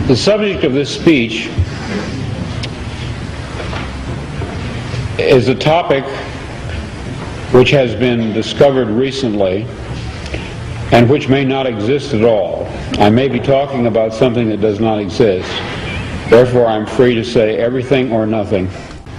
The subject of this speech is a topic which has been discovered recently and which may not exist at all. I may be talking about something that does not exist. Therefore, I'm free to say everything or nothing.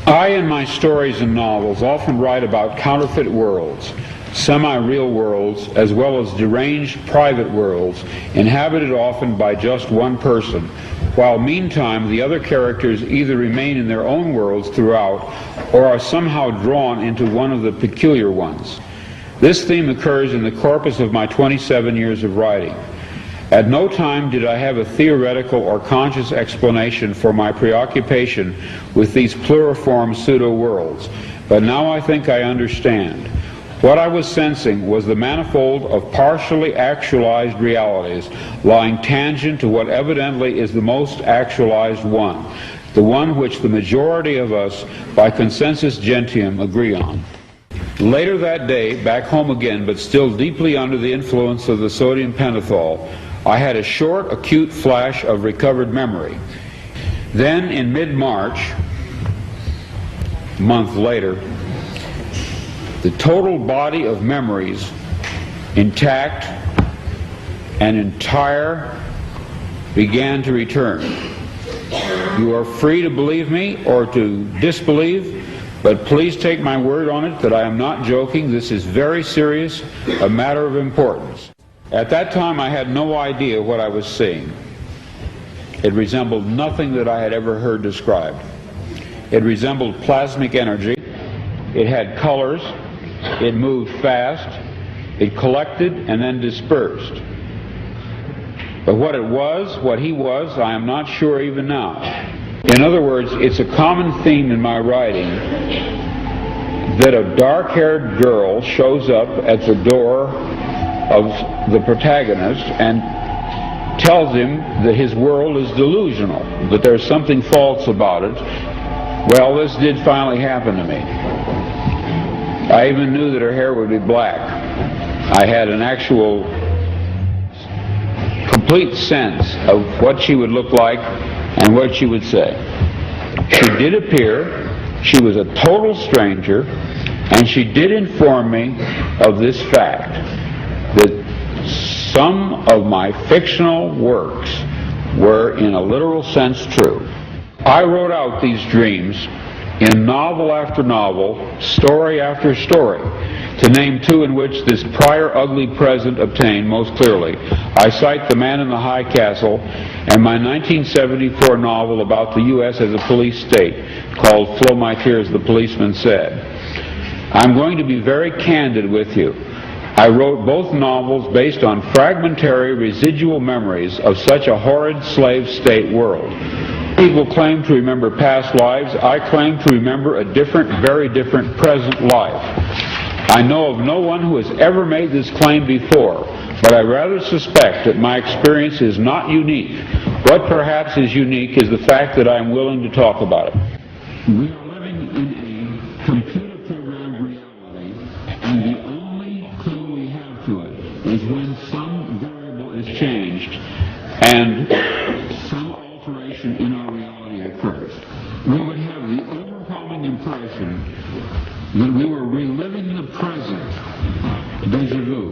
I, in my stories and novels, often write about counterfeit worlds, semi-real worlds, as well as deranged private worlds, inhabited often by just one person, while meantime the other characters either remain in their own worlds throughout or are somehow drawn into one of the peculiar ones. This theme occurs in the corpus of my 27 years of writing. At no time did I have a theoretical or conscious explanation for my preoccupation with these pluriform pseudo-worlds, but now I think I understand. What I was sensing was the manifold of partially actualized realities lying tangent to what evidently is the most actualized one, the one which the majority of us, by consensus gentium, agree on. Later that day, back home again, but still deeply under the influence of the sodium pentothal, I had a short, acute flash of recovered memory. Then, in mid-March, a month later, the total body of memories, intact and entire, began to return. You are free to believe me or to disbelieve, but please take my word on it that I am not joking. This is very serious, a matter of importance. At that time, I had no idea what I was seeing. It resembled nothing that I had ever heard described. It resembled plasmic energy. It had colors. It moved fast. It collected and then dispersed. But what it was, what he was, I am not sure even now. In other words, it's a common theme in my writing that a dark-haired girl shows up at the door of the protagonist and tells him that his world is delusional, that there's something false about it. Well, this did finally happen to me. I even knew that her hair would be black. I had an actual complete sense of what she would look like and what she would say. She did appear. She was a total stranger, and she did inform me of this fact, that some of my fictional works were in a literal sense true. I wrote out these dreams in novel after novel, story after story. To name two in which this prior ugly present obtained most clearly, I cite The Man in the High Castle and my 1974 novel about the U.S. as a police state called Flow My Tears, the Policeman Said. I'm going to be very candid with you. I wrote both novels based on fragmentary residual memories of such a horrid slave state world. People claim to remember past lives. I claim to remember a different, very different present life. I know of no one who has ever made this claim before, but I rather suspect that my experience is not unique. What perhaps is unique is the fact that I am willing to talk about it. We are living in a computer-programmed reality, and the only clue we have to it is when some variable is changed and some alteration in our reality occurs. We would have the overwhelming impression that we were reliving the present, déjà vu,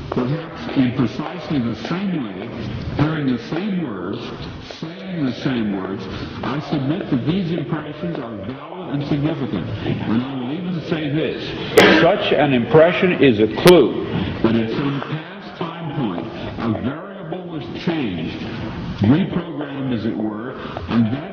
perhaps in precisely the same way, hearing the same words, saying the same words. I submit that these impressions are valid and significant, and I will even say this: such an impression is a clue that at some past time point a variable was changed, reprogrammed as it were, and that